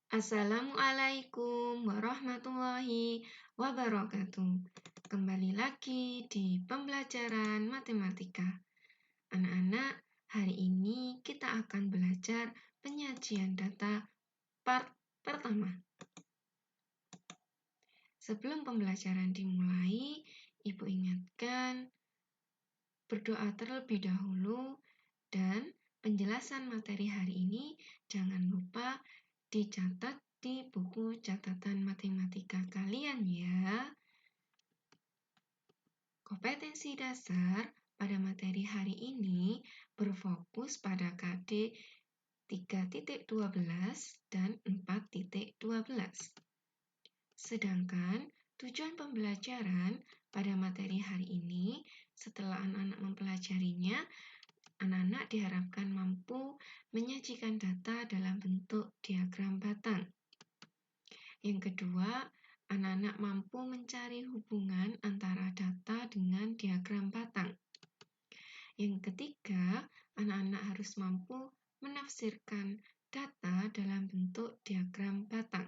Assalamualaikum warahmatullahi wabarakatuh. Kembali lagi di pembelajaran matematika. Anak-anak, hari ini kita akan belajar penyajian data part pertama. Sebelum pembelajaran dimulai, Ibu ingatkan berdoa terlebih dahulu dan penjelasan materi hari ini jangan lupa dicatat di buku catatan matematika kalian ya. Kompetensi dasar pada materi hari ini berfokus pada KD 3.12 dan 4.12. Sedangkan tujuan pembelajaran pada materi hari ini setelah anak-anak mempelajarinya, anak-anak diharapkan mampu menyajikan data dalam bentuk diagram batang. Yang kedua, anak-anak mampu mencari hubungan antara data dengan diagram batang. Yang ketiga, anak-anak harus mampu menafsirkan data dalam bentuk diagram batang.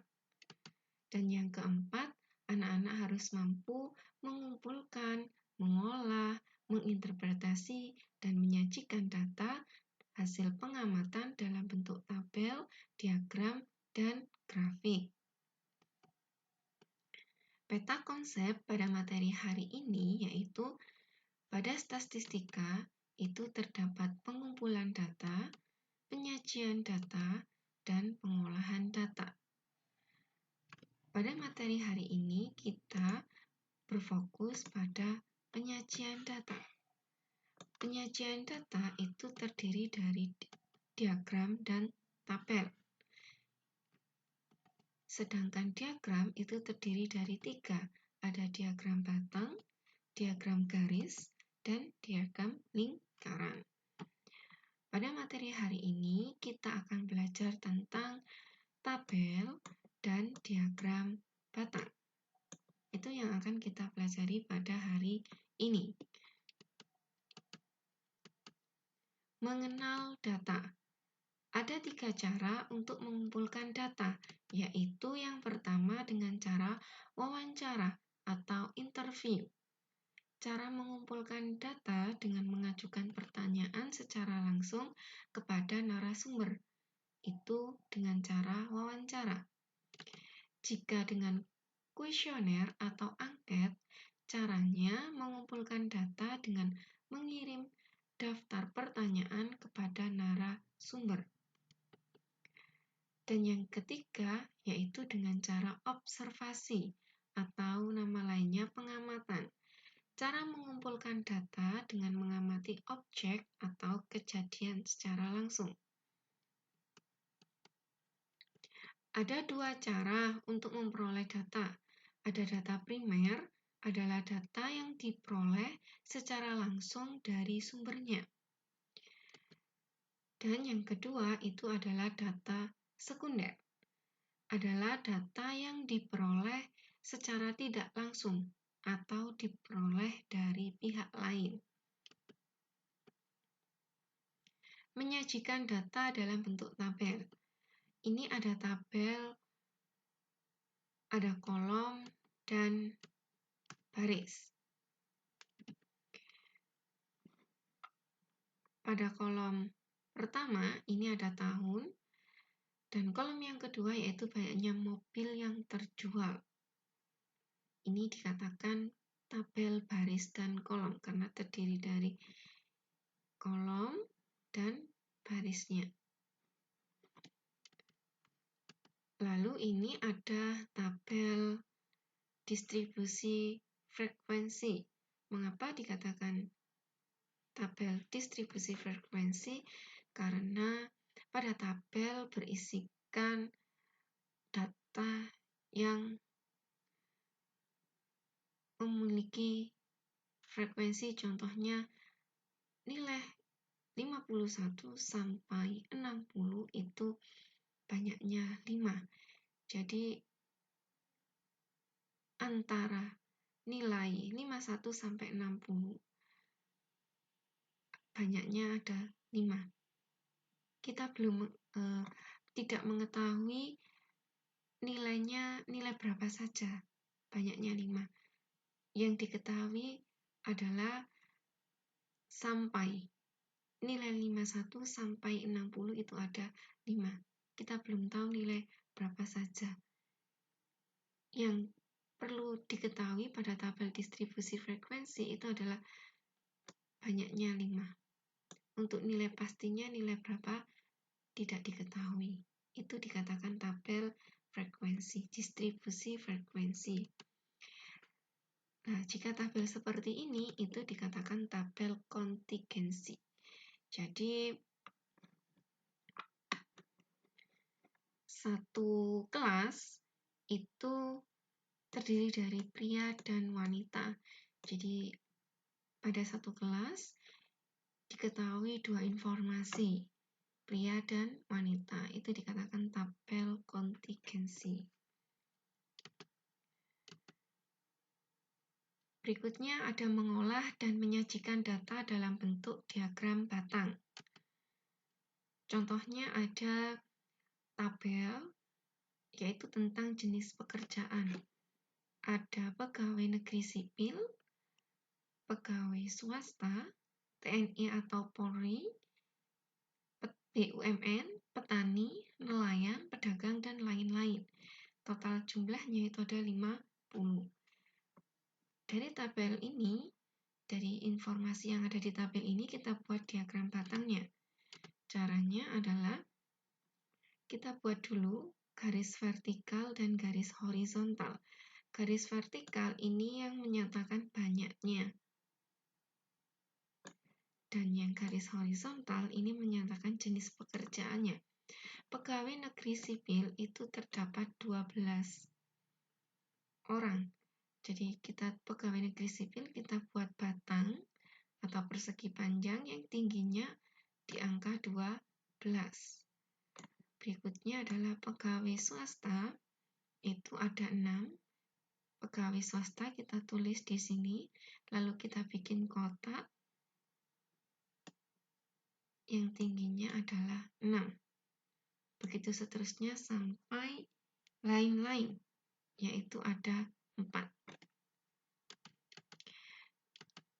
Dan yang keempat, anak-anak harus mampu mengumpulkan, mengolah, menginterpretasi, dan menyajikan data hasil pengamatan dalam bentuk tabel, diagram, dan grafik. Peta konsep pada materi hari ini yaitu pada statistika itu terdapat pengumpulan data, penyajian data, dan pengolahan data. Pada materi hari ini kita berfokus pada penyajian data. Penyajian data itu terdiri dari diagram dan tabel. Sedangkan diagram itu terdiri dari 3. Ada diagram batang, diagram garis, dan diagram lingkaran. Pada materi hari ini kita akan belajar tentang tabel dan diagram batang. Itu yang akan kita pelajari pada hari ini. Mengenal data. Ada 3 cara untuk mengumpulkan data, yaitu yang pertama dengan cara wawancara atau interview. Cara mengumpulkan data dengan mengajukan pertanyaan secara langsung kepada narasumber, itu dengan cara wawancara. Jika dengan kuesioner atau angket, caranya mengumpulkan data dengan mengirim daftar pertanyaan kepada narasumber. Dan yang ketiga, yaitu dengan cara observasi atau nama lainnya pengamatan. Cara mengumpulkan data dengan mengamati objek atau kejadian secara langsung. Ada 2 cara untuk memperoleh data. Ada data primer, adalah data yang diperoleh secara langsung dari sumbernya. Dan yang kedua itu adalah data sekunder, adalah data yang diperoleh secara tidak langsung atau diperoleh dari pihak lain. Menyajikan data dalam bentuk tabel. Ini ada tabel, ada kolom, dan baris. Pada kolom pertama, ini ada tahun, dan kolom yang kedua yaitu banyaknya mobil yang terjual. Ini dikatakan tabel baris dan kolom karena terdiri dari kolom dan barisnya. Lalu ini ada tabel distribusi frekuensi. Mengapa dikatakan tabel distribusi frekuensi? Karena pada tabel berisikan data yang memiliki frekuensi, contohnya nilai 51 sampai 60 itu banyaknya 5. Jadi antara nilai 51 sampai 60 banyaknya ada 5. Kita tidak mengetahui nilai berapa saja, banyaknya 5. Yang diketahui adalah sampai nilai 51 sampai 60 itu ada 5. Kita belum tahu nilai berapa saja. Yang perlu diketahui pada tabel distribusi frekuensi itu adalah banyaknya 5. Untuk nilai pastinya nilai berapa tidak diketahui. Itu dikatakan tabel frekuensi, distribusi frekuensi. Nah, jika tabel seperti ini, itu dikatakan tabel kontingensi. Jadi, satu kelas itu terdiri dari pria dan wanita. Jadi, pada satu kelas diketahui 2 informasi, pria dan wanita. Itu dikatakan tabel kontingensi. Berikutnya ada mengolah dan menyajikan data dalam bentuk diagram batang. Contohnya ada tabel, yaitu tentang jenis pekerjaan. Ada pegawai negeri sipil, pegawai swasta, TNI atau Polri, BUMN, petani, nelayan, pedagang, dan lain-lain. Total jumlahnya itu ada 50. Dari tabel ini, dari informasi yang ada di tabel ini, kita buat diagram batangnya. Caranya adalah kita buat dulu garis vertikal dan garis horizontal. Garis vertikal ini yang menyatakan banyaknya. Dan yang garis horizontal ini menyatakan jenis pekerjaannya. Pegawai negeri sipil itu terdapat 12 orang. Jadi kita pegawai negeri sipil kita buat batang atau persegi panjang yang tingginya di angka 12. Berikutnya adalah pegawai swasta, itu ada 6. Pegawai swasta kita tulis di sini, lalu kita bikin kotak yang tingginya adalah 6. Begitu seterusnya sampai lain-lain, yaitu ada 4.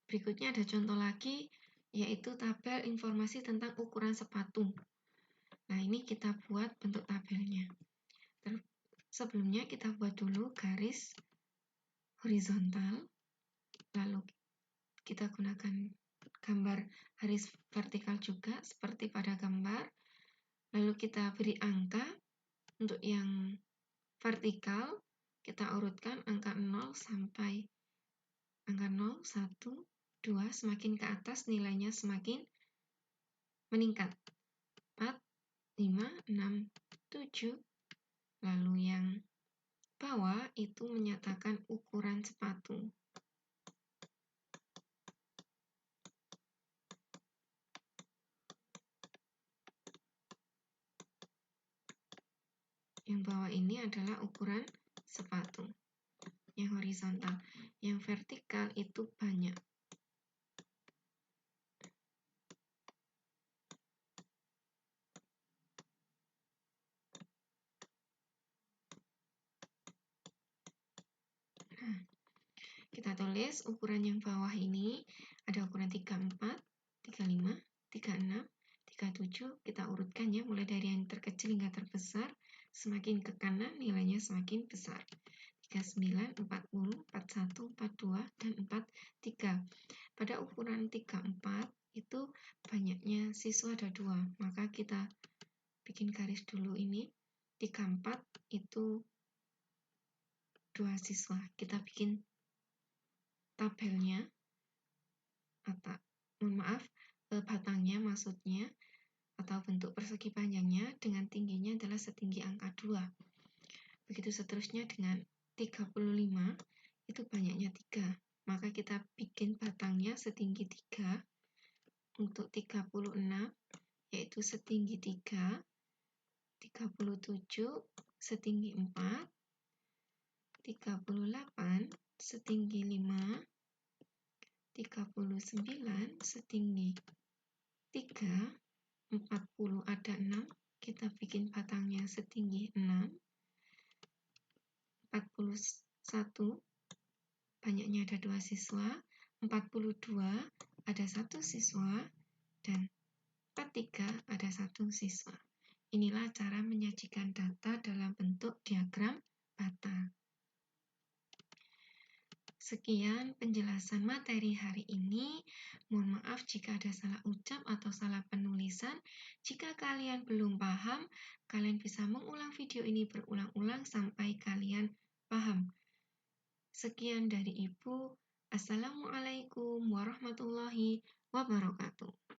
Berikutnya ada contoh lagi, yaitu tabel informasi tentang ukuran sepatu. Nah, ini kita buat bentuk tabelnya. Sebelumnya kita buat dulu garis horizontal, lalu kita gunakan gambar garis vertikal juga seperti pada gambar, lalu kita beri angka. Untuk yang vertikal kita urutkan angka 0 sampai angka 0, 1, 2, semakin ke atas nilainya semakin meningkat. 4, 5, 6, 7. Lalu yang bawah itu menyatakan ukuran sepatu. Yang bawah ini adalah ukuran sepatu. Yang horizontal. Yang vertikal itu banyak. Nah, kita tulis ukuran yang bawah ini ada ukuran 34, 35, 36, 37. Kita urutkan ya, mulai dari yang terkecil hingga terbesar. Semakin ke kanan nilainya semakin besar. 39, 40, 41, 42, dan 43. Pada ukuran 34 itu banyaknya siswa ada 2. Maka kita bikin garis dulu ini. 34 itu 2 siswa. Kita bikin tabelnya, batangnya maksudnya, atau bentuk persegi panjangnya dengan tingginya adalah setinggi angka 2. Begitu seterusnya dengan 35, itu banyaknya 3. Maka kita bikin batangnya setinggi 3. Untuk 36, yaitu setinggi 3. 37, setinggi 4. 38, setinggi 5. 39, setinggi 3. 40 ada 6, kita bikin batangnya setinggi 6. 41, banyaknya ada 2 siswa, 42 ada 1 siswa, dan 43 ada 1 siswa. Inilah cara menyajikan data dalam bentuk diagram bata. Sekian penjelasan materi hari ini. Mohon maaf jika ada salah ucap atau salah penulisan. Jika kalian belum paham, kalian bisa mengulang video ini berulang-ulang sampai kalian paham. Sekian dari Ibu. Assalamualaikum warahmatullahi wabarakatuh.